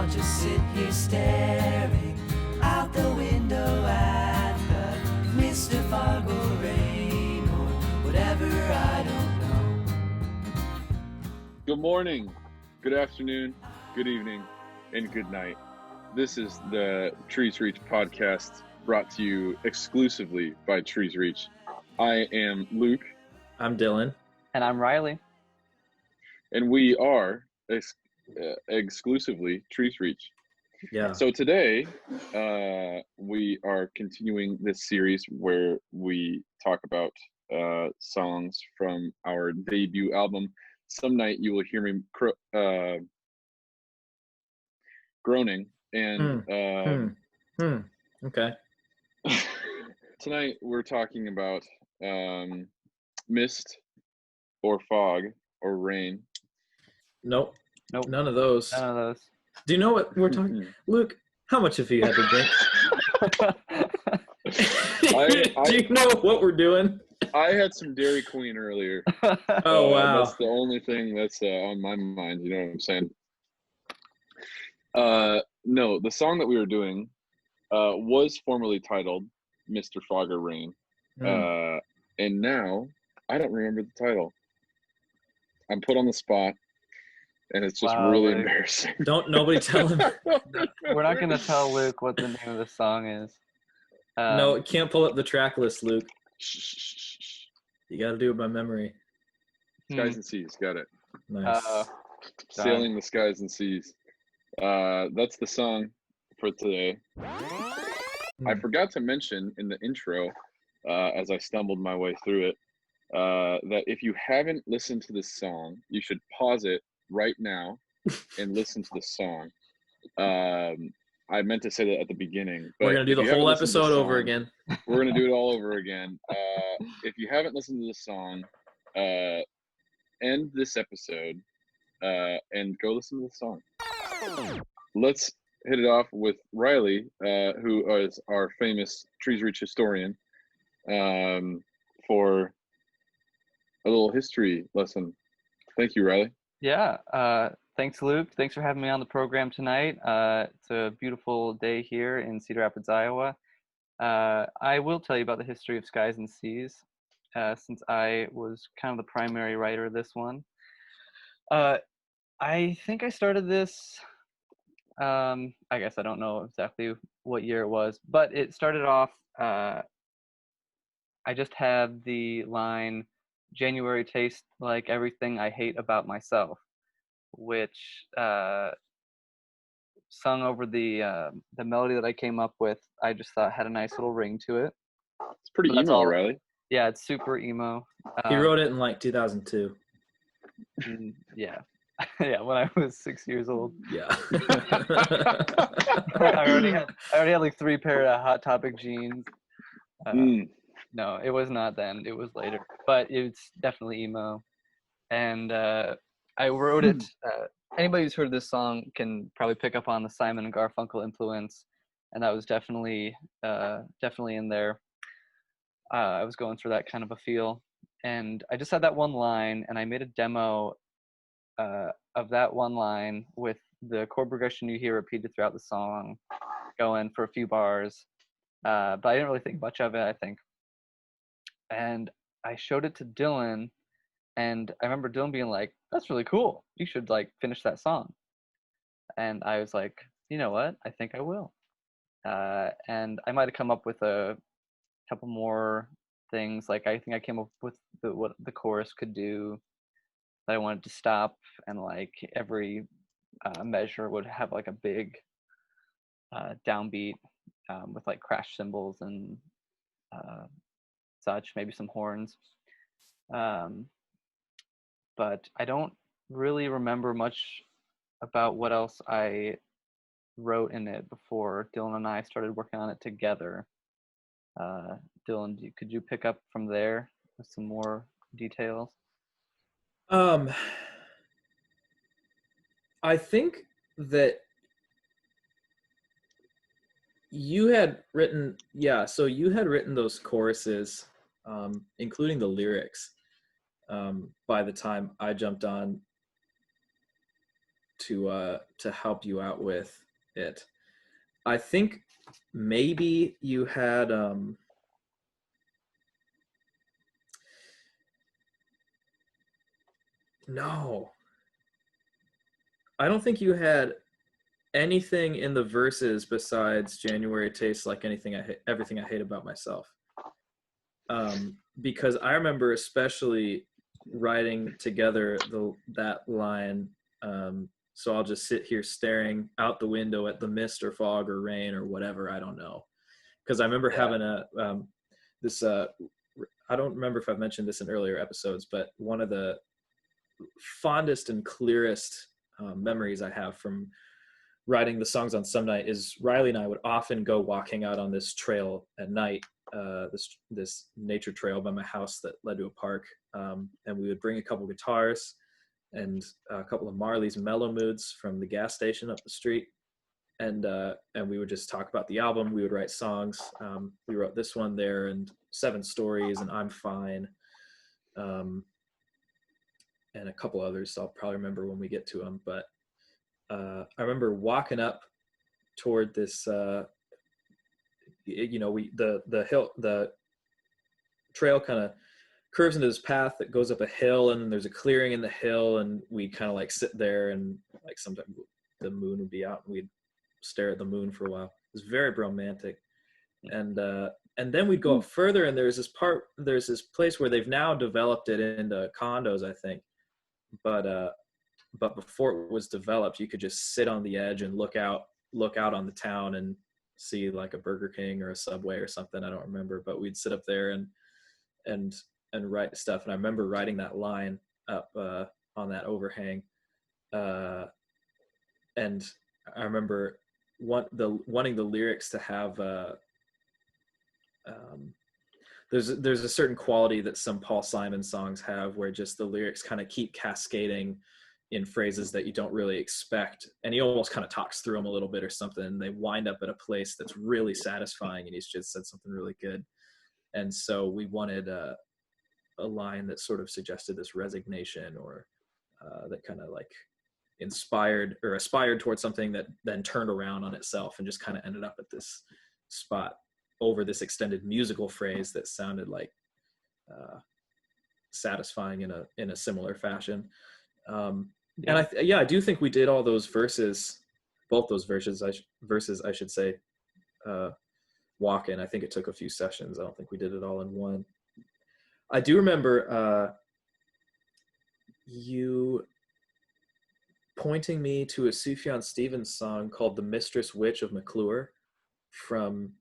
I'll just sit here staring out the window at the Mr. Foggerane or whatever, I don't know. Good morning, good afternoon, good evening, and good night. This is the treesreach podcast brought to you exclusively by treesreach. I am Luke. I'm Dylan. And I'm Riley. And we are exclusively treesreach. Yeah. So today, we are continuing this series where we talk about songs from our debut album. Some night you will hear me groaning. And Okay. Tonight we're talking about mist or fog or rain. Nope. Nope. None of those. None of those. Do you know what we're talking? Luke, how much have you had to drink? Do you know what we're doing? I had some Dairy Queen earlier. Oh, wow. That's the only thing that's on my mind. You know what I'm saying? No, the song that we were doing was formerly titled Mr. Foggerane. And now I don't remember the title. I'm put on the spot, and it's just really embarrassing. Don't nobody tell him. We're not going to tell Luke what the name of the song is. No, it can't pull up the track list, Luke. Shh. You got to do it by memory. Skies and Seas, got it. Nice. Sailing the Skies and Seas. That's the song for today. I forgot to mention in the intro, as I stumbled my way through it, that if you haven't listened to this song, you should pause it right now and listen to the song. I meant to say that at the beginning. But we're going to do the whole episode over again. We're going to do it all over again. If you haven't listened to the song, end this episode and go listen to the song. Let's hit it off with Riley, who is our famous treesreach historian, for a little history lesson. Thank you, Riley. Yeah. Thanks, Luke. Thanks for having me on the program tonight. It's a beautiful day here in Cedar Rapids, Iowa. I will tell you about the history of Skies and Seas, since I was kind of the primary writer of this one. I think I started this, I guess I don't know exactly what year it was, but it started off, I just had the line, "January tastes like everything I hate about myself," which sung over the melody that I came up with. I just thought had a nice little ring to it. It's pretty emo, Riley. Yeah, it's super emo. He wrote it in like 2002. Yeah. Yeah, when I was 6 years old. Yeah. I already had like 3 pair of Hot Topic jeans. No, it was not then. It was later. But it's definitely emo. And I wrote it. Anybody who's heard this song can probably pick up on the Simon and Garfunkel influence. And that was definitely in there. I was going through that kind of a feel. And I just had that one line, and I made a demo of that one line with the chord progression you hear repeated throughout the song, going for a few bars. But I didn't really think much of it, I think. And I showed it to Dylan, and I remember Dylan being like, "That's really cool. You should like finish that song." And I was like, "You know what? I think I will." And I might have come up with a couple more things. Like I think I came up with what the chorus could do. That I wanted to stop, and like every measure would have like a big downbeat with like crash cymbals and such, maybe some horns. But I don't really remember much about what else I wrote in it before Dylan and I started working on it together. Dylan, could you pick up from there with some more details? I think that you had written those choruses, including the lyrics, by the time I jumped on to help you out with it. I think maybe you had no, I don't think you had anything in the verses besides January tastes like everything I hate about myself. Because I remember especially writing together that line. So I'll just sit here staring out the window at the mist or fog or rain or whatever, I don't know. Because I remember having this. I don't remember if I've mentioned this in earlier episodes, but one of the fondest and clearest memories I have from writing the songs on Some Night is Riley and I would often go walking out on this trail at night, this nature trail by my house that led to a park, and we would bring a couple guitars and a couple of Marley's Mellow Moods from the gas station up the street, and we would just talk about the album. We would write songs. We wrote this one there and 7 Stories and I'm Fine, and a couple others I'll probably remember when we get to them. But I remember walking up toward this, the trail kind of curves into this path that goes up a hill, and then there's a clearing in the hill, and we kind of like sit there, and like sometimes the moon would be out and we'd stare at the moon for a while. It was very romantic. And then we'd go up further, and there's this place where they've now developed it into condos, I think. But before it was developed, you could just sit on the edge and look out on the town and see like a Burger King or a Subway or something. I don't remember, but we'd sit up there and write stuff. And I remember writing that line up on that overhang. And I remember wanting the lyrics to have there's a certain quality that some Paul Simon songs have, where just the lyrics kind of keep cascading in phrases that you don't really expect, and he almost kind of talks through them a little bit or something, and they wind up at a place that's really satisfying, and he's just said something really good. And so we wanted a line that sort of suggested this resignation, or that kind of like inspired or aspired towards something that then turned around on itself and just kind of ended up at this spot over this extended musical phrase that sounded like satisfying in a similar fashion. And I do think we did all those verses, both those verses I should say, walk-in. I think it took a few sessions. I don't think we did it all in one. I do remember you pointing me to a Sufjan Stevens song called The Mistress Witch of McClure from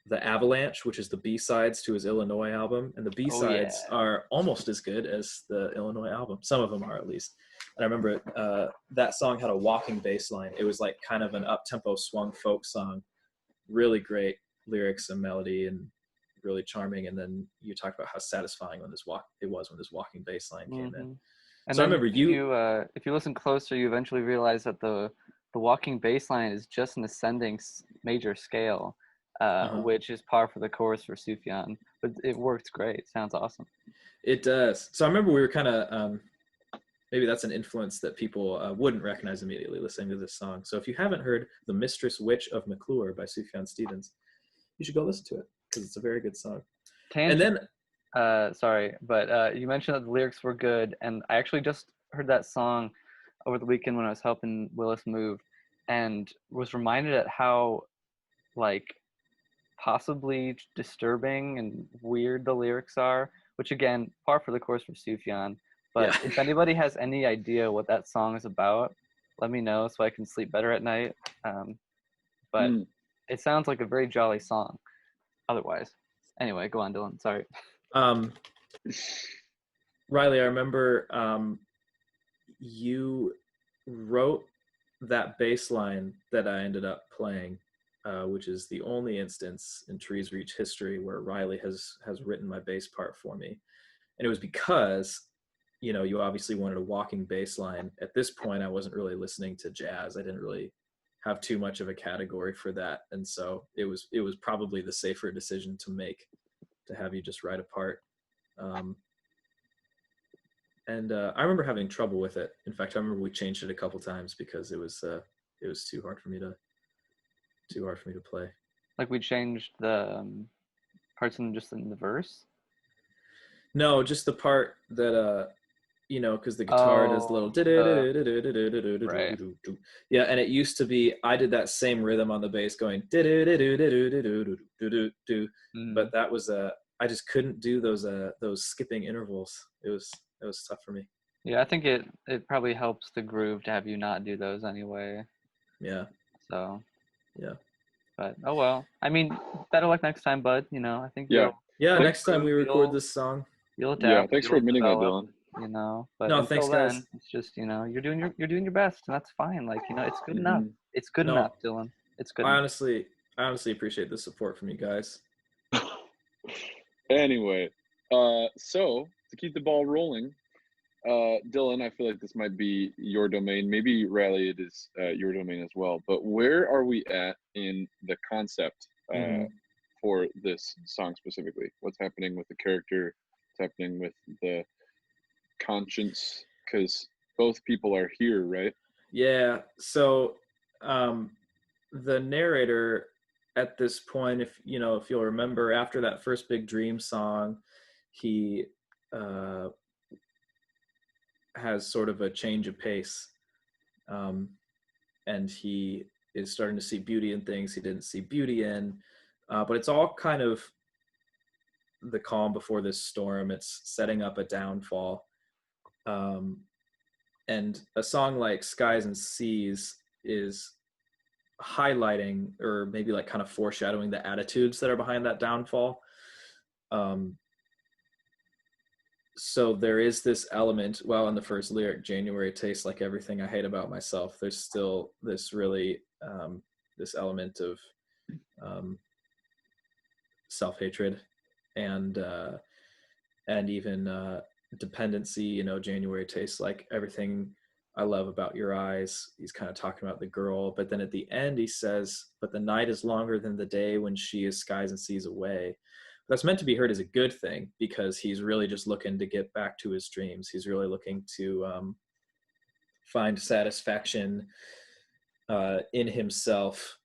the Avalanche, which is the B-sides to his Illinois album. And the B-sides are almost as good as the Illinois album. Some of them are, at least. And I remember that song had a walking bass line. It was like kind of an up-tempo swung folk song. Really great lyrics and melody and really charming. And then you talked about how satisfying when this walking bass line came in. And so I then remember if you listen closer, you eventually realize that the walking bass line is just an ascending major scale, which is par for the course for Sufjan. But it works great. It sounds awesome. It does. So I remember we were kind of, maybe that's an influence that people wouldn't recognize immediately listening to this song. So if you haven't heard The Mistress Witch of McClure by Sufjan Stevens, you should go listen to it because it's a very good song. Tangent. And then sorry, but you mentioned that the lyrics were good, and I actually just heard that song over the weekend when I was helping Willis move, and was reminded at how like possibly disturbing and weird the lyrics are, which again, par for the course for Sufjan. But if anybody has any idea what that song is about, let me know so I can sleep better at night. But it sounds like a very jolly song otherwise. Anyway, go on, Dylan. Sorry. Riley, I remember you wrote that bass line that I ended up playing, which is the only instance in treesreach history where Riley has written my bass part for me. And it was because, you obviously wanted a walking bass line. At this point, I wasn't really listening to jazz. I didn't really have too much of a category for that. And so it was probably the safer decision to make, to have you just write a part. And I remember having trouble with it. In fact, I remember we changed it a couple times because it was too hard for me to play. Like we changed the parts in the verse. No, just the part that because the guitar does a little right. yeah, and it used to be I did that same rhythm on the bass going but that was I just couldn't do those skipping intervals. It was tough for me. Yeah, I think it probably helps the groove to have you not do those anyway. Yeah. So. Yeah. But oh well. I mean, better luck next time, bud. I think Yeah. Next time we record this song. You'll adapt. Yeah, thanks for admitting that, develop, Dylan. But no, until thanks, then, guys. it's just you're doing your best, and that's fine. Like it's good enough. It's good enough, Dylan. It's good. I honestly appreciate the support from you guys. Anyway, so to keep the ball rolling, Dylan, I feel like this might be your domain. Maybe Riley, it is your domain as well. But where are we at in the concept for this song specifically? What's happening with the character? What's happening with the conscience? Because both people are here, right? Yeah. So the narrator at this point, if you'll remember, after that first big dream song, he has sort of a change of pace, and he is starting to see beauty in things he didn't see beauty in, but it's all kind of the calm before this storm. It's setting up a downfall, and a song like Skies and Seas is highlighting, or maybe like kind of foreshadowing, the attitudes that are behind that downfall. So there is this element, well, in the first lyric, January tastes like everything I hate about myself, there's still this really this element of self-hatred and even dependency. January tastes like everything I love about your eyes. He's kind of talking about the girl, but then at the end he says, but the night is longer than the day when she is skies and seas away. That's meant to be heard as a good thing, because he's really just looking to get back to his dreams. He's really looking to find satisfaction in himself.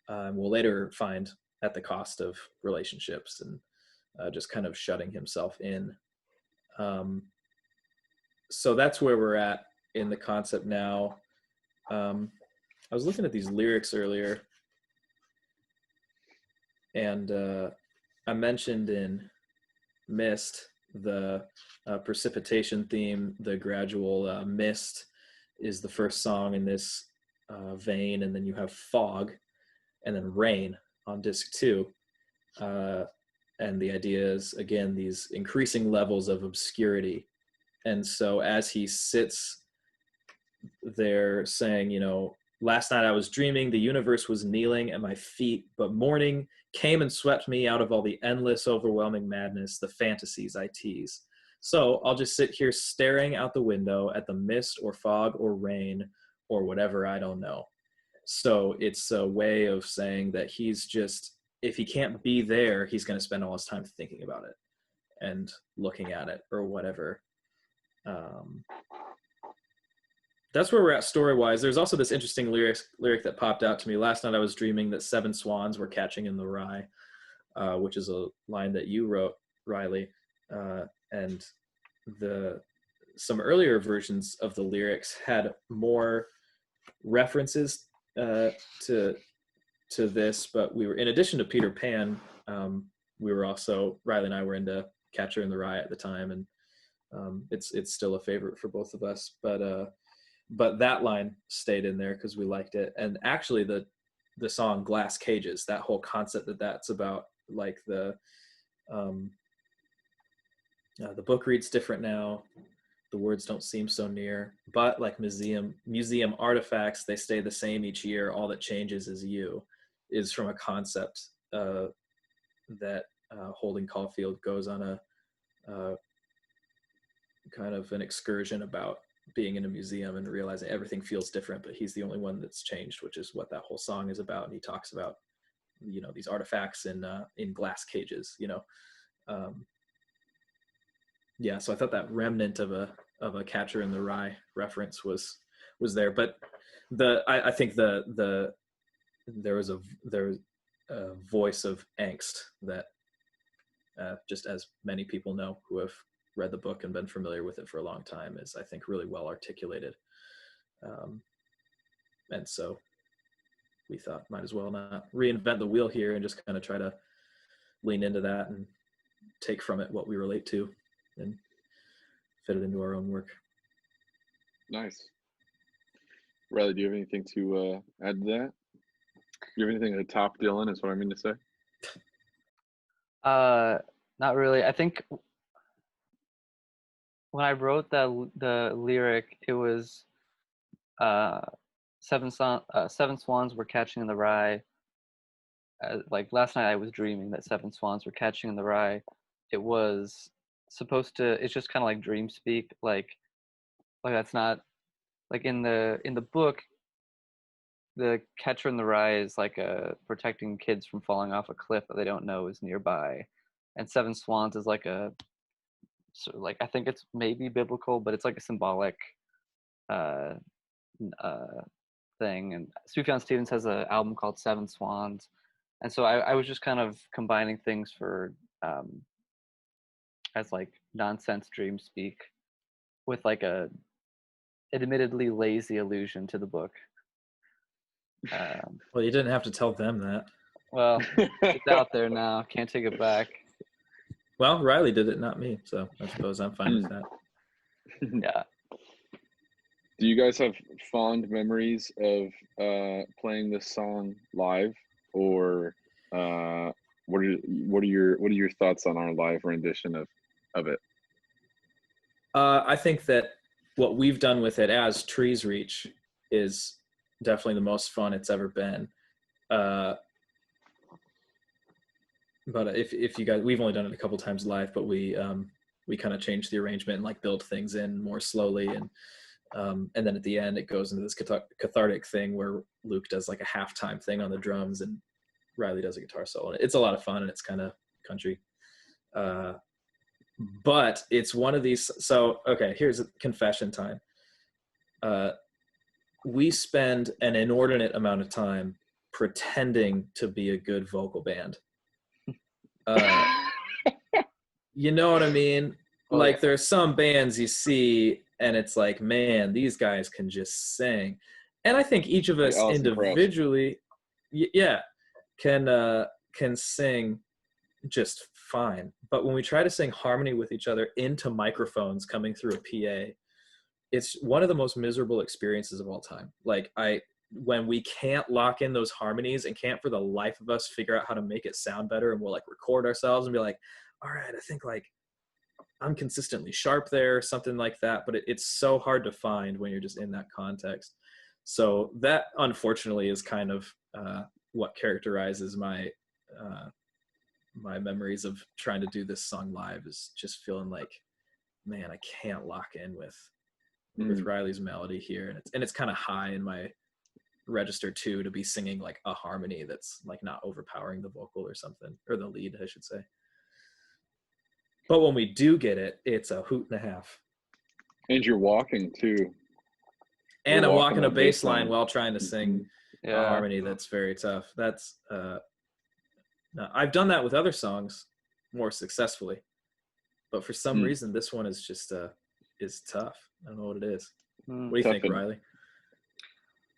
We'll later find at the cost of relationships and just kind of shutting himself in. So that's where we're at in the concept now. I was looking at these lyrics earlier, and I mentioned in Mist the precipitation theme. The gradual mist is the first song in this vein, and then you have fog and then rain on disc 2. And the idea is, again, these increasing levels of obscurity. And so as he sits there saying, last night I was dreaming, the universe was kneeling at my feet, but morning came and swept me out of all the endless, overwhelming madness, the fantasies I tease. So I'll just sit here staring out the window at the mist or fog or rain or whatever, I don't know. So it's a way of saying that he's just, if he can't be there, he's going to spend all his time thinking about it and looking at it or whatever. That's where we're at story-wise. There's also this interesting lyric that popped out to me. Last night I was dreaming that 7 swans were catching in the rye, which is a line that you wrote, Riley. And some earlier versions of the lyrics had more references to this, but we were, in addition to Peter Pan, we were also, Riley and I were into Catcher in the Rye at the time, and it's still a favorite for both of us. But that line stayed in there because we liked it. And actually the song Glass Cages, that whole concept that's about, like the book reads different now, the words don't seem so near, but like museum artifacts, they stay the same each year, all that changes is you, is from a concept that Holden Caulfield goes on a kind of an excursion about being in a museum and realizing everything feels different, but he's the only one that's changed, which is what that whole song is about. And he talks about, these artifacts in glass cages, yeah, so I thought that remnant of a Catcher in the Rye reference was there, but I think there was a voice of angst that just as many people know who have read the book and been familiar with it for a long time is, I think, really well articulated. And so we thought might as well not reinvent the wheel here and just kind of try to lean into that and take from it what we relate to and fit it into our own work. Nice. Riley, do you have anything to add to that? Do you have anything to top Dylan, is what I mean to say? Not really. I think when I wrote the lyric, it was seven swans were catching in the rye. Like last night I was dreaming that 7 swans were catching in the rye. It was supposed to, it's just kind of like dream speak, like that's not like in the book. The Catcher in the Rye is like protecting kids from falling off a cliff that they don't know is nearby, and 7 swans is like I think it's maybe biblical, but it's like a symbolic thing. And Sufjan Stevens has an album called 7 Swans, and so I was just kind of combining things for as like nonsense dream speak with like a admittedly lazy allusion to the book. Well, you didn't have to tell them that. Well, it's out there now. Can't take it back. Well, Riley did it, not me. So I suppose I'm fine with that. Yeah. Do you guys have fond memories of playing this song live, or what are your thoughts on our live rendition of it? I think that what we've done with it as Trees Reach is definitely the most fun it's ever been. But if you guys, we've only done it a couple times live, but we kind of change the arrangement and like build things in more slowly, and then at the end it goes into this cathartic thing where Luke does like a halftime thing on the drums and Riley does a guitar solo. It's a lot of fun and it's kind of country. But it's one of these. So okay, here's a confession time. We spend an inordinate amount of time pretending to be a good vocal band. You know what I mean? Like there's some bands you see and it's like, man, these guys can just sing. And I think each of us individually, can sing just fine. But when we try to sing harmony with each other into microphones coming through a PA, it's one of the most miserable experiences of all time. Like when we can't lock in those harmonies and can't for the life of us figure out how to make it sound better, and we'll like record ourselves and be like, all right, I think like I'm consistently sharp there, something like that. But it's so hard to find when you're just in that context. So that unfortunately is kind of what characterizes my memories of trying to do this song live, is just feeling like, man, I can't lock in with Riley's melody here, and it's kind of high in my register too to be singing like a harmony that's like not overpowering the vocal or something, or the lead I should say. But when we do get it, it's a hoot and a half. And you're walking too. And I'm walking a bass line while trying to sing a harmony that's very tough. That's no, I've done that with other songs more successfully, but for some reason this one is just is tough. I don't know what it is. What do you think, Riley?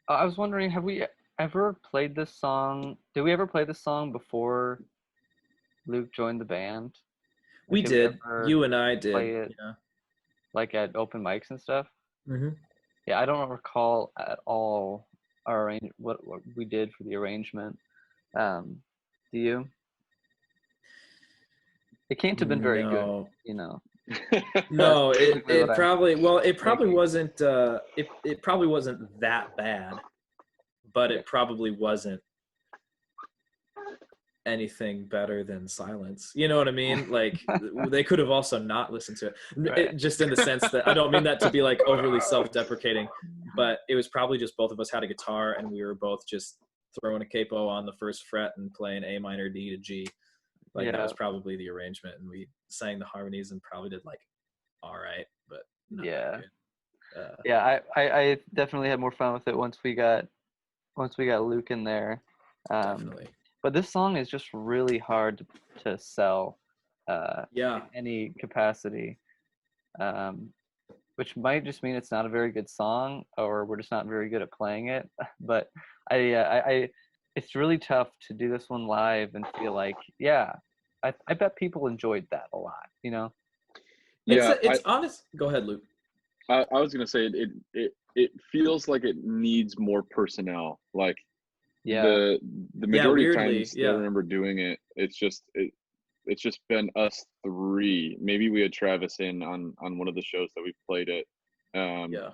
I was wondering, have we ever played this song? Did we ever play this song before Luke joined the band? We did. You and I did. Play it, like at open mics and stuff. Mm-hmm. Yeah, I don't recall at all what we did for the arrangement. Do you? It can't have been very good, you know. No, it probably wasn't it probably wasn't that bad, but it probably wasn't anything better than Silence. You know what I mean? Like they could have also not listened to it. Right. Just in the sense that I don't mean that to be like overly self-deprecating, but it was probably just both of us had a guitar and we were both just throwing a capo on the first fret and playing A minor, D to G. Like that was probably the arrangement, and we sang the harmonies and probably did like all right, but not Yeah. that good. Yeah, I definitely had more fun with it once we got Luke in there. Definitely. But this song is just really hard to sell Yeah. in any capacity, which might just mean it's not a very good song, or we're just not very good at playing it. But it's really tough to do this one live and feel like, yeah, I bet people enjoyed that a lot, you know? Yeah, It's honest. Go ahead, Luke. I was gonna say it feels like it needs more personnel. Like Yeah. the majority of Weirdly, times that I remember doing it, it's just been us three. Maybe we had Travis in on one of the shows that we played it. Yeah.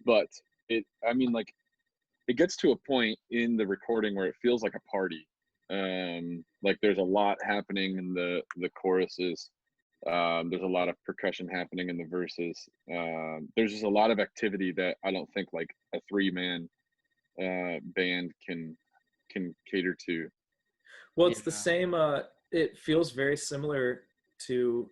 But I mean, like, it gets to a point in the recording where it feels like a party. Like there's a lot happening in the choruses. There's a lot of percussion happening in the verses. There's just a lot of activity that I don't think like a 3-man band can cater to. Well, it's the Yeah. same. It feels very similar to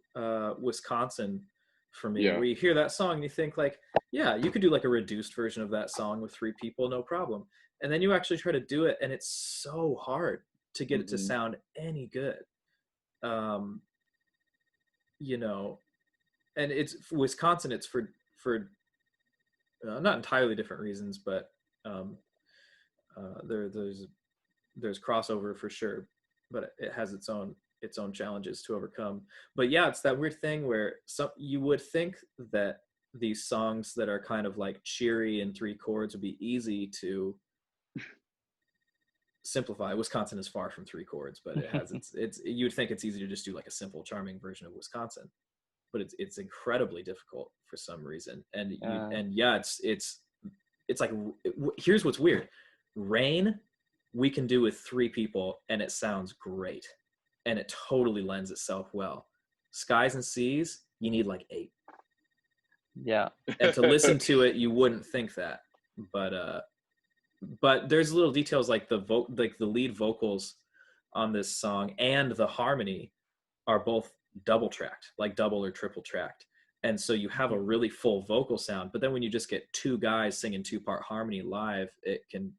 Wisconsin for me, Yeah. where you hear that song and you think like, yeah, you could do like a reduced version of that song with 3 people, no problem. And then you actually try to do it, and it's so hard to get it to sound any good. You know, and it's for Wisconsin. It's for not entirely different reasons, but there's crossover for sure, but it has its own challenges to overcome. But yeah, it's that weird thing where you would think that these songs that are kind of like cheery and 3 chords would be easy to simplify. Wisconsin is far from 3 chords, but it has it's you'd think it's easy to just do like a simple, charming version of Wisconsin, but it's incredibly difficult for some reason. And it's like, here's what's weird. Rain we can do with 3 people and it sounds great, and it totally lends itself well. Skies and Seas, you need like 8. Yeah. And to listen to it, you wouldn't think that, but there's little details like the lead vocals on this song and the harmony are both double tracked, like double or triple tracked. And so you have a really full vocal sound, but then when you just get 2 guys singing 2-part harmony live,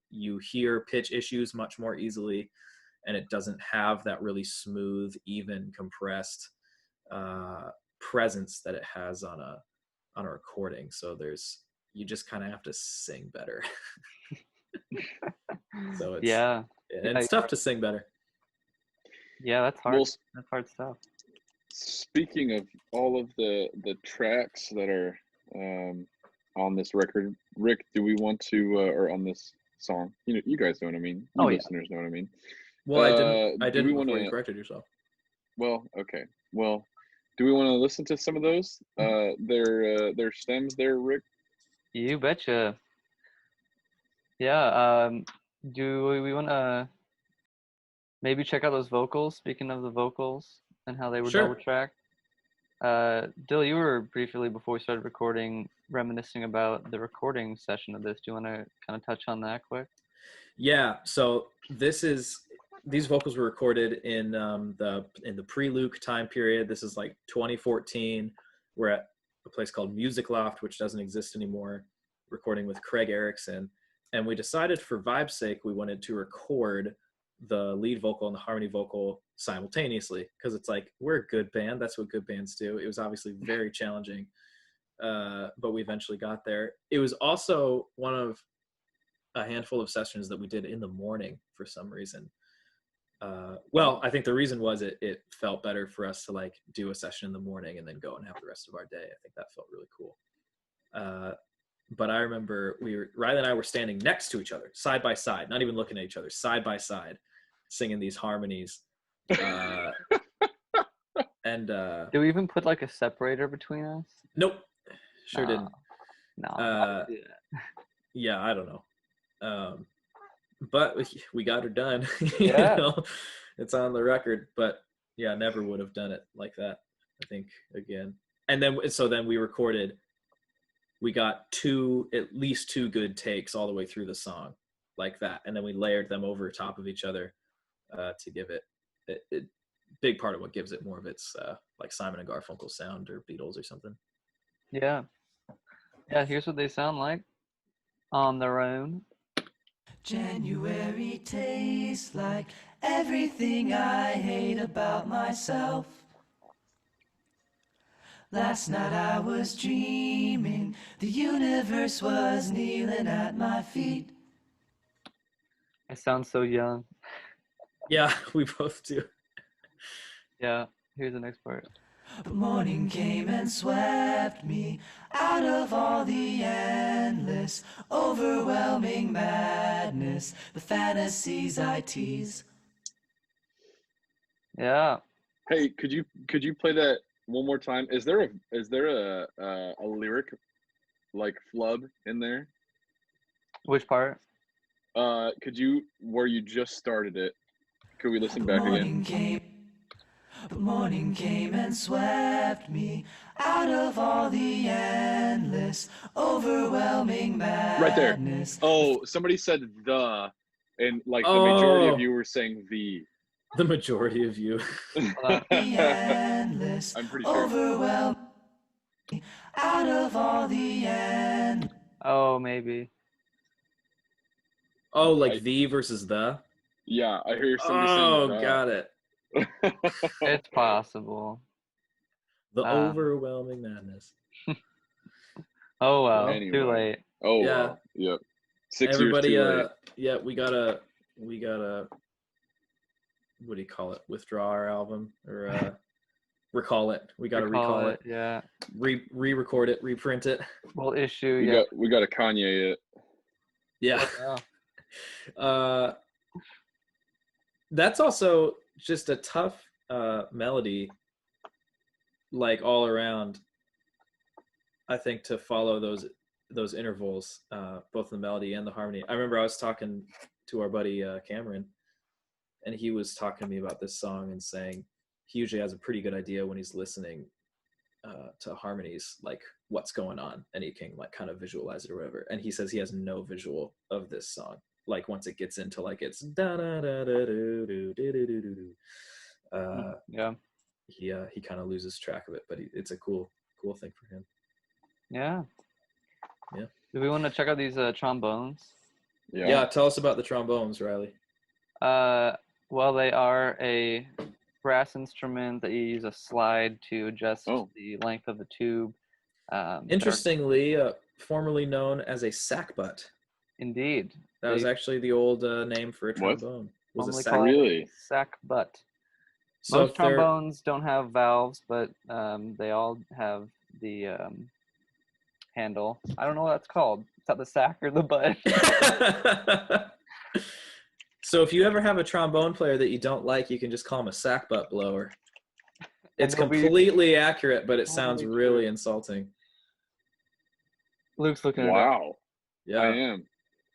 you hear pitch issues much more easily, and it doesn't have that really smooth, even, compressed presence that it has on a recording. So you just kind of have to sing better. So it's tough to sing better. Yeah, that's hard. Well, that's hard stuff. Speaking of all of the tracks that are on this record, Rick, do we want to or on this song? You guys know what I mean. Listeners know what I mean. Well, I didn't before you corrected yourself. Well, okay. Well, do we want to listen to some of those? Their stems there, Rick? You betcha. Yeah. Do we want to maybe check out those vocals? Speaking of the vocals and how they were double tracked. Dill, you were briefly before we started recording reminiscing about the recording session of this. Do you want to kind of touch on that quick? Yeah. So these vocals were recorded in the pre-Luke time period. This is like 2014. We're at a place called Music Loft, which doesn't exist anymore, recording with Craig Erickson. And we decided for vibe's sake, we wanted to record the lead vocal and the harmony vocal simultaneously, because it's like, we're a good band. That's what good bands do. It was obviously very challenging, but we eventually got there. It was also one of a handful of sessions that we did in the morning for some reason. Well, I think the reason was it felt better for us to like do a session in the morning and then go and have the rest of our day. I think that felt really cool. But I remember Riley and I were standing next to each other, side by side, not even looking at each other, side by side, singing these harmonies. And do we even put like a separator between us? Nope, sure didn't. No. Yeah, I don't know. But we got her done. Yeah. It's on the record. But yeah, never would have done it like that, I think, again. And then we recorded. We got at least 2 good takes all the way through the song, like that, and then we layered them over top of each other to give it big part of what gives it more of its like Simon and Garfunkel sound or Beatles or something. Yeah. Yeah, here's what they sound like on their own. January tastes like everything I hate about myself. Last night I was dreaming the universe was kneeling at my feet. I sound so young. Yeah, we both do. Yeah, here's the next part. But morning came and swept me out of all the endless, overwhelming madness, the fantasies I tease. Yeah. Hey, could you play that one more time? Is there a lyric like flub in there? Which part? Could you where you just started it? Could we listen But back morning again? morning came and swept me out of all the endless, overwhelming Right there. madness. Oh, somebody said the, and like the majority of you were saying the. The majority of you. The endless, I'm pretty sure. overwhelming out of all the end. Oh, maybe. Oh, like the versus the? Yeah, I hear somebody Oh, saying the. got it. It's possible. The overwhelming madness. Oh well, Anyway. too late. Oh, Yeah. wow. Yep. 6 Everybody, years too late. yeah, we gotta, what do you call it? Withdraw our album or recall it. We gotta recall it. Yeah. Re-record it, reprint it. We'll issue. We got to Kanye it. Yeah. Yeah. That's also just a tough melody, like all around. I think to follow those intervals, both the melody and the harmony. I remember I was talking to our buddy Cameron, and he was talking to me about this song and saying he usually has a pretty good idea when he's listening to harmonies, like what's going on, and he can like kind of visualize it or whatever. And he says he has no visual of this song. Like once it gets into like it's da da da da do do do do do do. Yeah. He kind of loses track of it, but it's a cool thing for him. Yeah. Yeah. Do we want to check out these trombones? Yeah. Tell us about the trombones, Riley. Well, they are a brass instrument that you use a slide to adjust the length of the tube. Interestingly, formerly known as a sackbut. Indeed. That was actually the old name for a trombone. What? Was a sack. Really? Sackbut. So most trombones don't have valves, but they all have the handle. I don't know what that's called. Is that the sack or the butt? So if you ever have a trombone player that you don't like, you can just call him a sackbut blower. It's completely accurate, but it sounds really insulting. Luke's looking it up. Wow. Yeah. I am.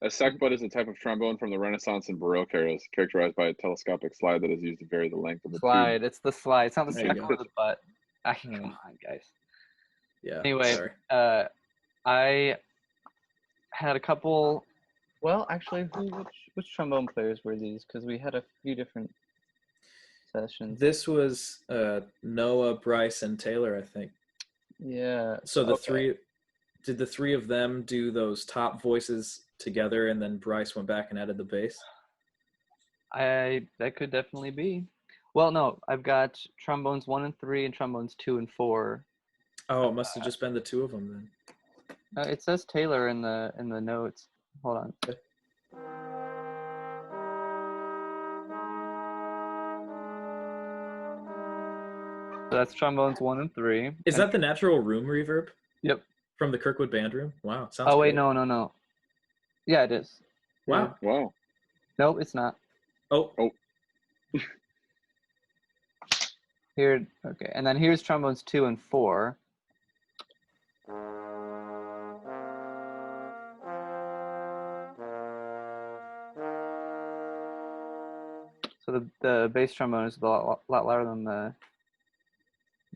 A sackbut is a type of trombone from the Renaissance and Baroque eras, characterized by a telescopic slide that is used to vary the length of the slide. tube. It's the slide. It's not the There sack you or the butt. Come on, guys. Yeah. Anyway, sorry. I had a couple. Well, actually, which trombone players were these? Because we had a few different sessions. This was Noah, Bryce, and Taylor, I think. Yeah. So the three of them do those top voices together, and then Bryce went back and added the bass? That could definitely be. Well, no, I've got trombones 1 and 3 and trombones 2 and 4. Oh, it must have just been the two of them then. It says Taylor in the notes. Hold on. Okay. So that's trombones 1 and 3. Is that the natural room reverb? Yep. From the Kirkwood Band Room? Wow. Sounds Oh, wait, great. no. Yeah, it is. Wow. Yeah. Wow. Nope, it's not. Oh. Here, okay. And then here's trombones 2 and 4. So the bass trombone is a lot louder than the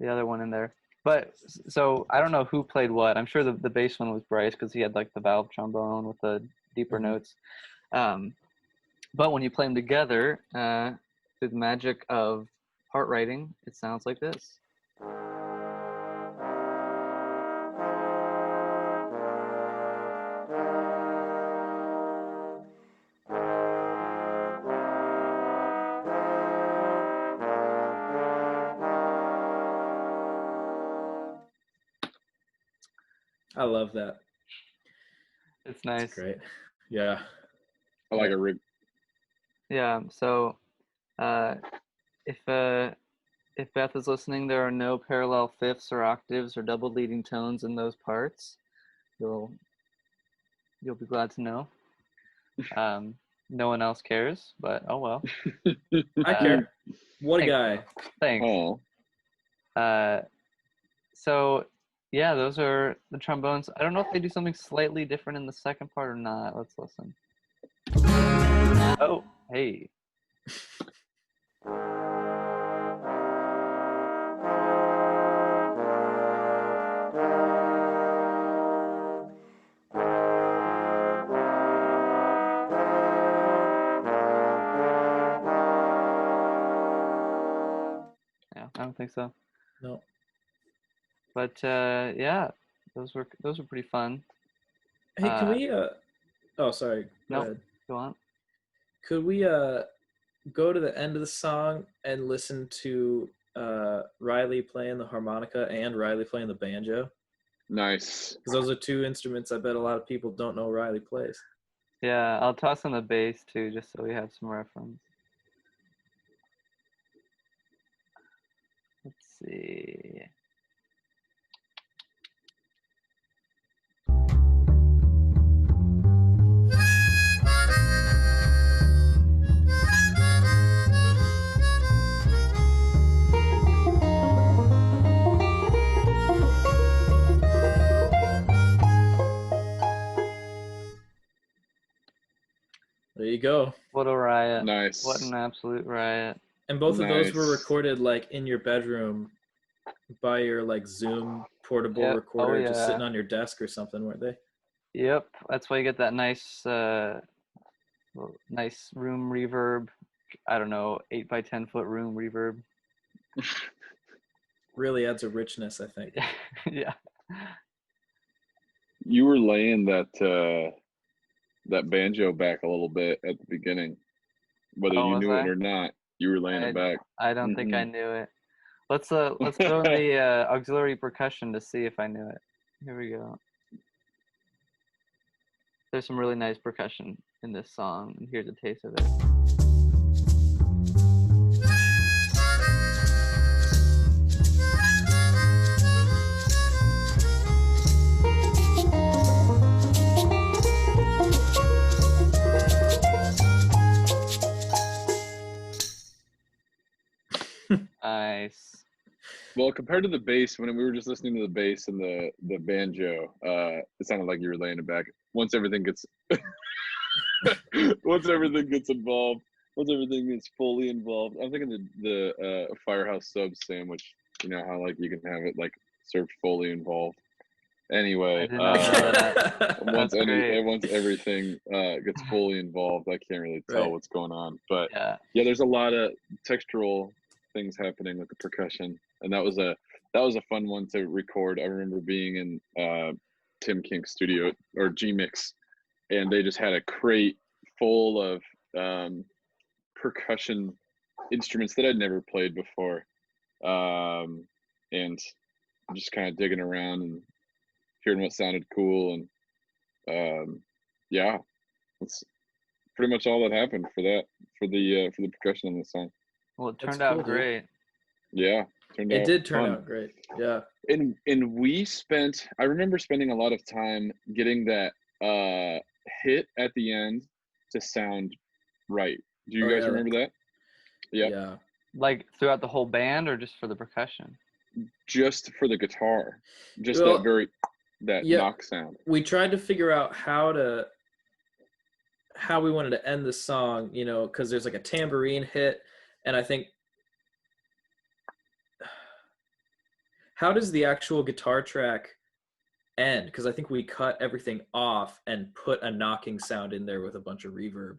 other one in there. But so I don't know who played what. I'm sure the bass one was Bryce because he had like the valve trombone with the deeper notes. But when you play them together, through the magic of part writing, it sounds like this. I love that. It's nice. That's great. Yeah. I like a rig. Yeah. So, if Beth is listening, there are no parallel fifths or octaves or double leading tones in those parts. You'll be glad to know. No one else cares, but oh well. I care. What a guy. Thanks. Oh, So yeah, those are the trombones. I don't know if they do something slightly different in the second part or not. Let's listen. Oh, hey. Yeah, I don't think so. No. But yeah, those were pretty fun. Hey, can we oh sorry. Go Nope. ahead. Go on. Could we go to the end of the song and listen to Riley playing the harmonica and Riley playing the banjo? nice. Because those are two instruments I bet a lot of people don't know Riley plays. Yeah, I'll toss on the bass too, just so we have some reference. Let's see. There you go. What a riot. Nice. What an absolute riot. And both of those were Nice. recorded like in your bedroom by your like Zoom portable Yep. recorder, Oh, just yeah. sitting on your desk or something, weren't they? Yep, that's why you get that nice nice room reverb. I don't know, 8 by 10 foot room reverb. Really adds a richness, I think. Yeah. You were laying that banjo back a little bit at the beginning, whether Oh, you was knew I? it or not. You were laying it back. I don't think I knew it. Let's throw in the auxiliary percussion to see if I knew it. Here we go. There's some really nice percussion in this song, and here's a taste of it. Nice. Well, compared to the bass, when we were just listening to the bass and the banjo, it sounded like you were laying it back. Once everything gets once everything gets involved, once everything gets fully involved, I'm thinking the Firehouse Sub sandwich. You know how like you can have it like served fully involved. Anyway, I did not know that. once That's great. once everything gets fully involved, I can't really tell Right. what's going on. But Yeah. there's a lot of textural things happening with the percussion, and that was a fun one to record. I remember being in Tim Kink's studio or G-Mix, and they just had a crate full of percussion instruments that I'd never played before, and just kind of digging around and hearing what sounded cool, and that's pretty much all that happened for the percussion on this song. Well, it That's turned out cool, dude. great. Yeah, turned out It did turn fun. out great. Yeah. And I remember spending a lot of time getting that hit at the end to sound right. Do you Oh, guys yeah, remember that? Yep. Yeah. Like throughout the whole band, or just for the percussion? Just for the guitar, just Well, that yeah. knock sound. We tried to figure out how we wanted to end the song, you know, because there's like a tambourine hit, and I think how does the actual guitar track end? Because I think we cut everything off and put a knocking sound in there with a bunch of reverb.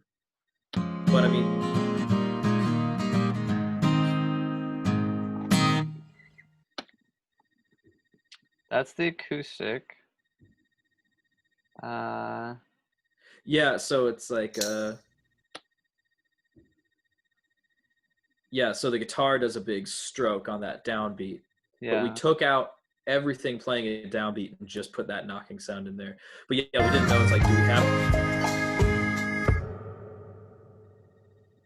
But I mean, That's the acoustic. yeah, so it's like yeah, so the guitar does a big stroke on that downbeat. Yeah. But we took out everything playing a downbeat and just put that knocking sound in there. But yeah, we didn't know. It's like, do we have?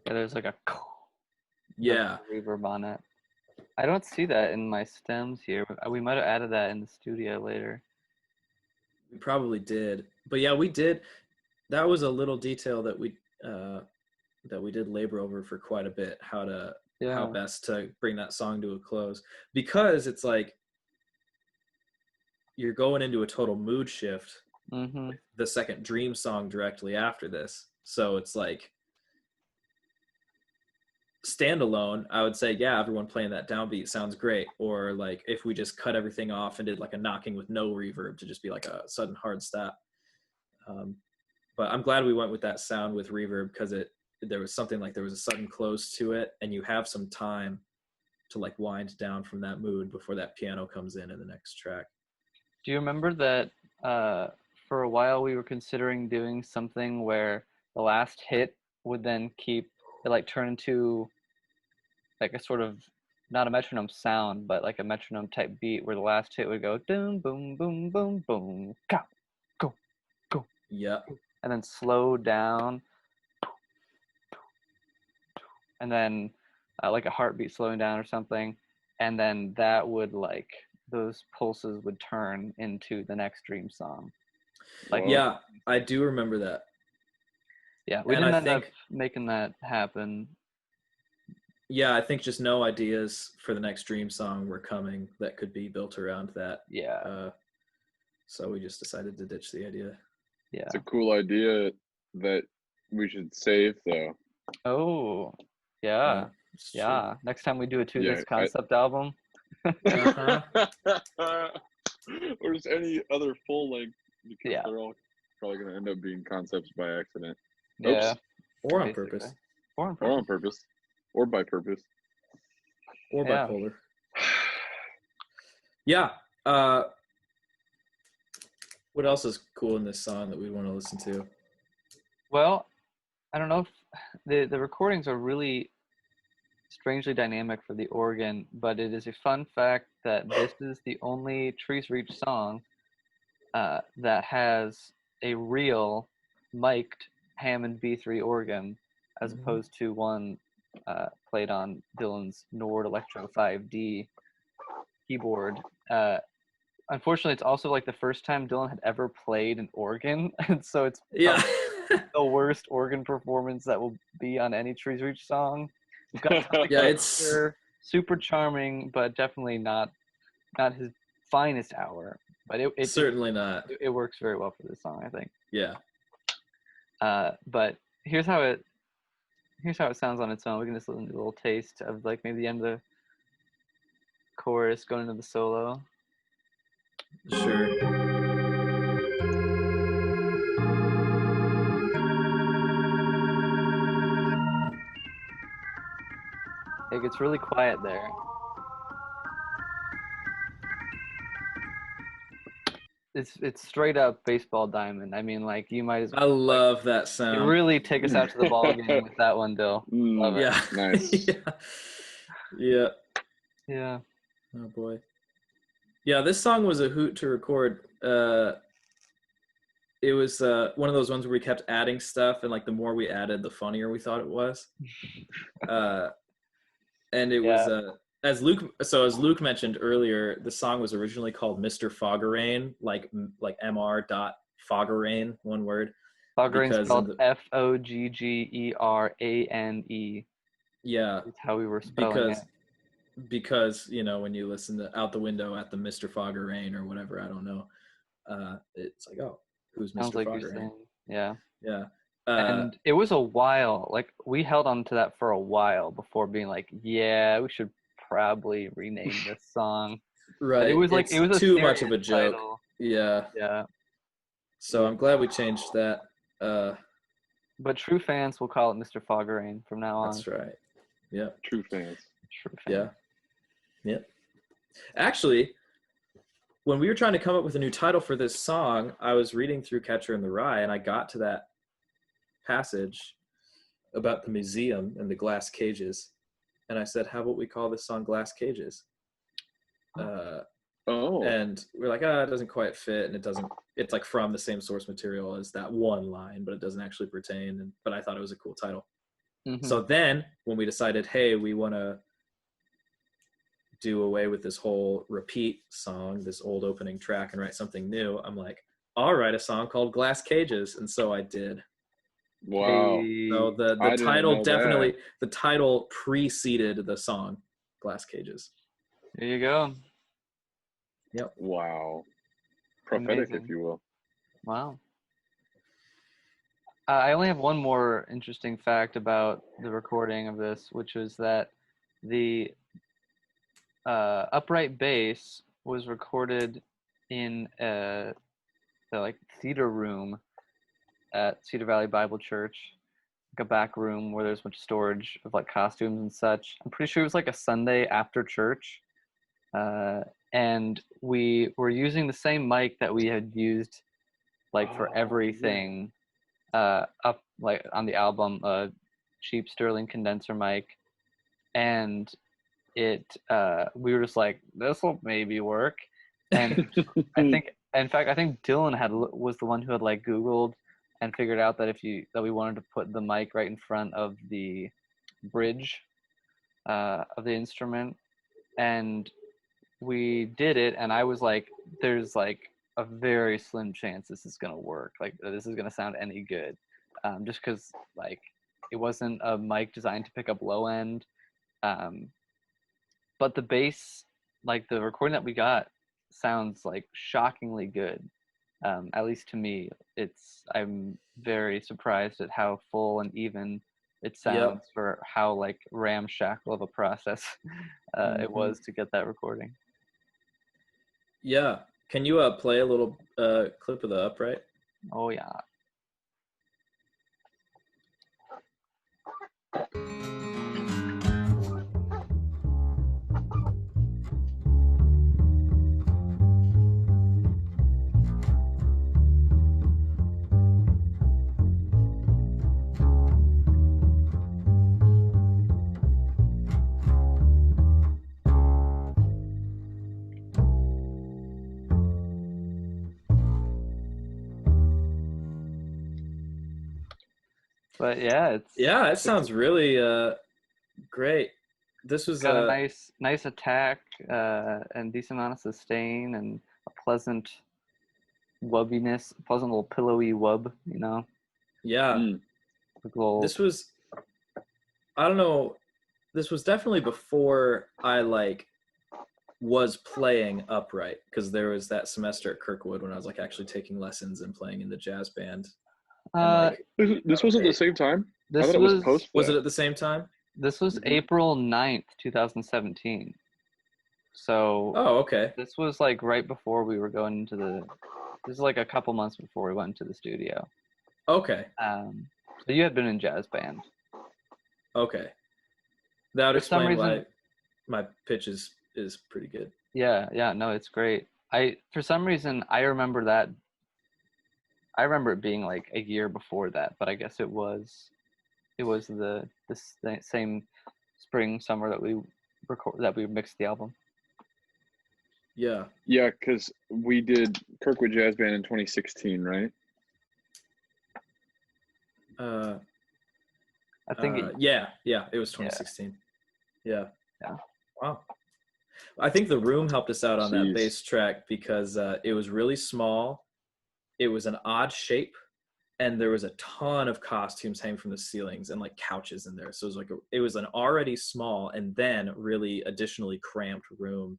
Yeah, there's like a Yeah, reverb on it. I don't see that in my stems here. We might have added that in the studio later. we probably did. But yeah, we did. That was a little detail that we did labor over for quite a bit. How best to bring that song to a close, because it's like you're going into a total mood shift with the second Dream song directly after this. So it's like standalone, I would say, yeah, everyone playing that downbeat sounds great. Or like if we just cut everything off and did like a knocking with no reverb to just be like a sudden hard stop. But I'm glad we went with that sound with reverb, because there was something like there was a sudden close to it, and you have some time to like wind down from that mood before that piano comes in the next track. Do you remember that for a while we were considering doing something where the last hit would then turn into like a sort of, not a metronome sound, but like a metronome type beat, where the last hit would go boom, boom, boom, boom, boom, go, yeah, and then slow down, and then like a heartbeat slowing down or something, and then that would like, those pulses would turn into the next Dream song. Like, yeah, I do remember that. Yeah, we didn't end up making that happen. Yeah, I think just no ideas for the next Dream song were coming that could be built around that. Yeah. So we just decided to ditch the idea. Yeah. It's a cool idea that we should save, though. Oh, yeah. Yeah. Next time we do a This concept album. Uh-huh. Or just any other full length, because Yeah. they're all probably going to end up being concepts by accident. Yeah. Oops. Or on purpose. Or on purpose. Or by purpose. Or bipolar. Yeah. What else is cool in this song that we want to listen to? Well, I don't know if the recordings are really strangely dynamic for the organ, but it is a fun fact that this is the only treesreach song that has a real mic'd Hammond B3 organ, as opposed to one played on Dylan's Nord Electro 5D keyboard. Unfortunately, it's also like the first time Dylan had ever played an organ, and so it's the worst organ performance that will be on any treesreach song. It's got it's super charming, but definitely not his finest hour. But it certainly not. It works very well for this song, I think. Yeah. But here's how it sounds on its own. We can just listen to a little taste of like maybe the end of the chorus going into the solo. Sure. It gets really quiet there. It's straight up baseball diamond. I mean, like, you might as well. I love that sound. You really take us out to the ball game with that one, Dill. Love it. Yeah. Nice. Yeah. Yeah. Oh boy. Yeah, this song was a hoot to record. It was one of those ones where we kept adding stuff, and like the more we added, the funnier we thought it was. And it was as Luke mentioned earlier, the song was originally called Mr. Foggerane, like Mr. Foggerane, one word. Foggerane's spelled Foggerane. Yeah. That's how we were spelling it. Because when you listen to Out the Window at the Mr. Foggerane or whatever, I don't know, it's like, oh, who's Mr. Sounds like Foggerane? you're saying, yeah. Yeah. And it was a while, like we held on to that for a while before being like, yeah, we should probably rename this song. Right. But it was like, it was too much of a joke. Title. Yeah. Yeah. So I'm glad we changed that. But true fans will call it Mr. Foggerane from now on. That's right. Yeah. True fans. True fans. Yeah. Actually, when we were trying to come up with a new title for this song, I was reading through Catcher in the Rye, and I got to that passage about the museum and the glass cages, and I said, how about we call this song Glass Cages? Oh, And we're like, it doesn't quite fit, and it's like from the same source material as that one line, but it doesn't actually pertain. But I thought it was a cool title. Mm-hmm. So then when we decided, hey, we want to do away with this whole repeat song, this old opening track, and write something new, I'm like, I'll write a song called Glass Cages. And so I did. wow. So the I didn't title know definitely, that. the title preceded the song Glass Cages. There you go. Yep. Wow. Prophetic, Amazing. if you will. Wow. I only have one more interesting fact about the recording of this, which was that the upright bass was recorded in the like theater room at Cedar Valley Bible Church, like a back room where there's a bunch of storage of like costumes and such. I'm pretty sure it was like a Sunday after church, and we were using the same mic that we had used like for everything up like on the album, a cheap Sterling condenser mic, and it we were just like, this will maybe work. And I think Dylan was the one who had like Googled and figured out that that we wanted to put the mic right in front of the bridge of the instrument, and we did it, and I was like, there's like a very slim chance this is gonna work, like this is gonna sound any good, just because like it wasn't a mic designed to pick up low end, but the bass, like the recording that we got, sounds like shockingly good. At least to me, I'm very surprised at how full and even it sounds for how like ramshackle of a process it was to get that recording. Yeah. Can you play a little clip of the upright? Oh yeah. But yeah, it sounds really great. This was got a nice attack and decent amount of sustain and a pleasant wubbiness, pleasant little pillowy wub, you know. Yeah. This was, I don't know, this was definitely before I like was playing upright, because there was that semester at Kirkwood when I was like actually taking lessons and playing in the jazz band. And, like, This wasn't the same time? I This thought it was post. Was it at the same time? This was April 9th, 2017. So oh, okay. This was like right before we were going into this is like a couple months before we went into the studio. Okay. So you had been in jazz band. Okay. That would explain why my pitch is pretty good. Yeah, no, it's great. For some reason I remember it being like a year before that, but I guess it was the same spring summer that we mixed the album. Yeah, because we did Kirkwood Jazz Band in 2016, right? I think it was 2016. Yeah. Wow. I think the room helped us out on that bass track because it was really small. It was an odd shape, and there was a ton of costumes hanging from the ceilings and like couches in there. So it was an already small and then really additionally cramped room.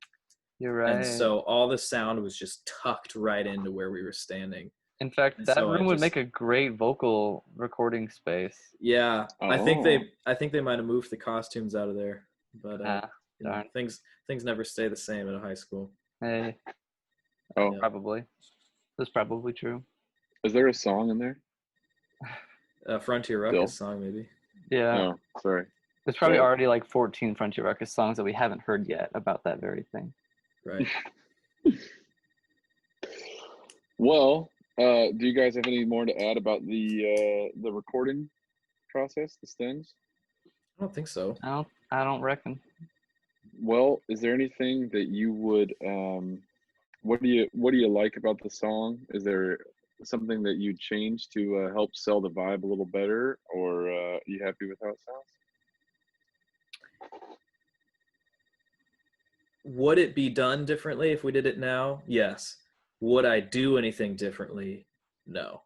You're right. And so all the sound was just tucked right into where we were standing. In fact, that room would make a great vocal recording space. Yeah, I think they might have moved the costumes out of there, but things never stay the same at a high school. Hey. Probably. That's probably true. Is there a song in there? Frontier Ruckus song, maybe. Yeah. Oh, sorry. There's probably already like 14 Frontier Ruckus songs that we haven't heard yet about that very thing. Right. Well, do you guys have any more to add about the recording process, the stems? I don't think so. I don't reckon. Well, is there anything that you would what do you like about the song? Is there something that you'd change to help sell the vibe a little better, or you happy with how it sounds? Would it be done differently if we did it now? Yes. Would I do anything differently? No.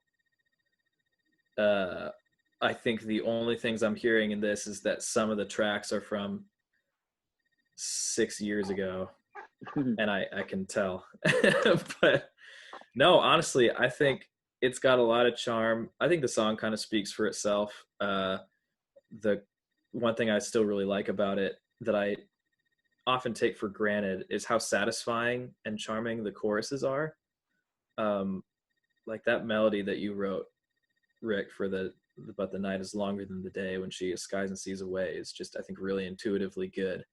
I think the only things I'm hearing in this is that some of the tracks are from 6 years ago, and I can tell. But no, honestly, I think it's got a lot of charm. I think the song kind of speaks for itself. The one thing I still really like about it that I often take for granted is how satisfying and charming the choruses are. Like that melody that you wrote, Rick, for but the night is longer than the day when she skies and sees away is just, I think, really intuitively good.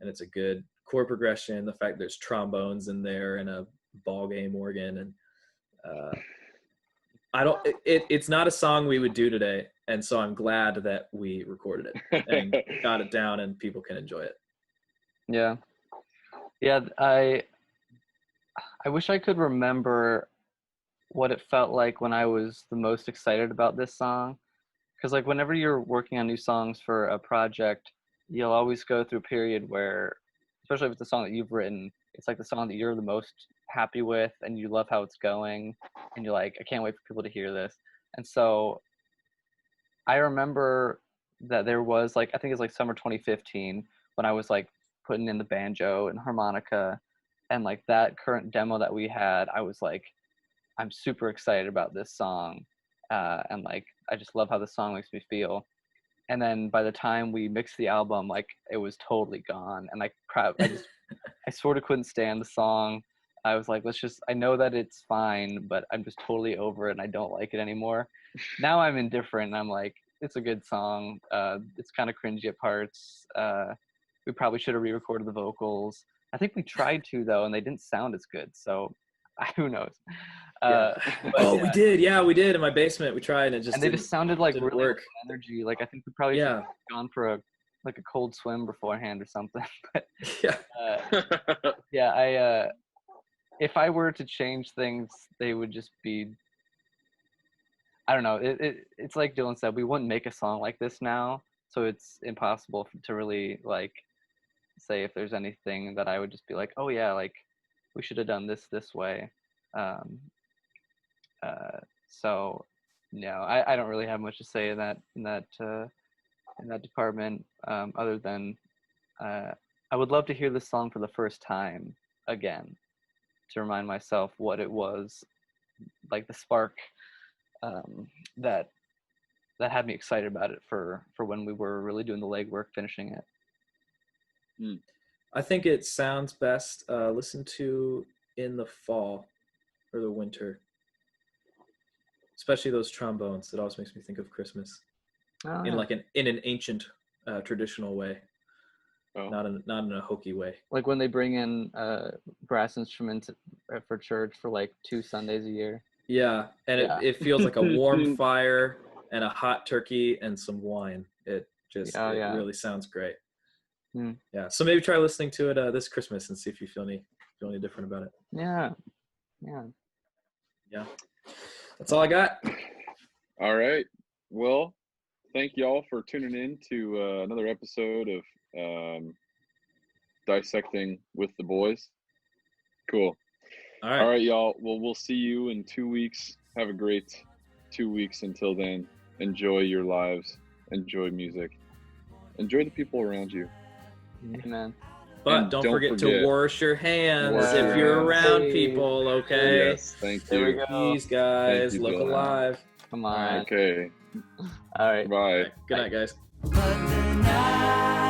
And it's a good chord progression. The fact there's trombones in there and a ball game organ, and it's not a song we would do today. And so I'm glad that we recorded it and got it down and people can enjoy it. Yeah. I wish I could remember what it felt like when I was the most excited about this song, because like whenever you're working on new songs for a project, you'll always go through a period where, especially if it's a song that you've written, it's like the song that you're the most happy with and you love how it's going and you're like, I can't wait for people to hear this. And so I remember that there was like, I think it's like summer 2015 when I was like putting in the banjo and harmonica, and like that current demo that we had, I was like, I'm super excited about this song, and like I just love how the song makes me feel. And then by the time we mixed the album, like it was totally gone, and I sort of couldn't stand the song. I was like, I know that it's fine, but I'm just totally over it and I don't like it anymore. Now I'm indifferent and I'm like, it's a good song. It's kind of cringy at parts. We probably should have re-recorded the vocals. I think we tried to though, and they didn't sound as good. So who knows? We did. Yeah, we did in my basement. We tried and it just just sounded like really work. Low energy. Like I think we probably should have gone for a cold swim beforehand or something. But if I were to change things, they would just be, I don't know. It's like Dylan said, we wouldn't make a song like this now, so it's impossible to really like say if there's anything that I would just be like, oh yeah, like we should have done this way. So no, I don't really have much to say in that department, other than I would love to hear this song for the first time again to remind myself what it was, like the spark that had me excited about it for when we were really doing the legwork finishing it. I think it sounds best listened to in the fall or the winter, especially those trombones. It always makes me think of Christmas in an ancient traditional way, not in a hokey way. Like when they bring in brass instruments for church for like 2 Sundays a year. Yeah, and it feels like a warm fire and a hot turkey and some wine. It just really sounds great. Yeah, so maybe try listening to it this Christmas and see if you feel any different about it. Yeah. That's all I got. All right. Well, thank y'all for tuning in to another episode of Dissecting with the Boys. Cool. All right, y'all. Well, we'll see you in 2 weeks. Have a great 2 weeks until then. Enjoy your lives. Enjoy music. Enjoy the people around you. Amen. But don't forget to wash your hands if you're around people, okay? Yes, thank you. There we go. Please, guys, look alive. Come on. Okay. All right. Bye. Good night, guys. But the night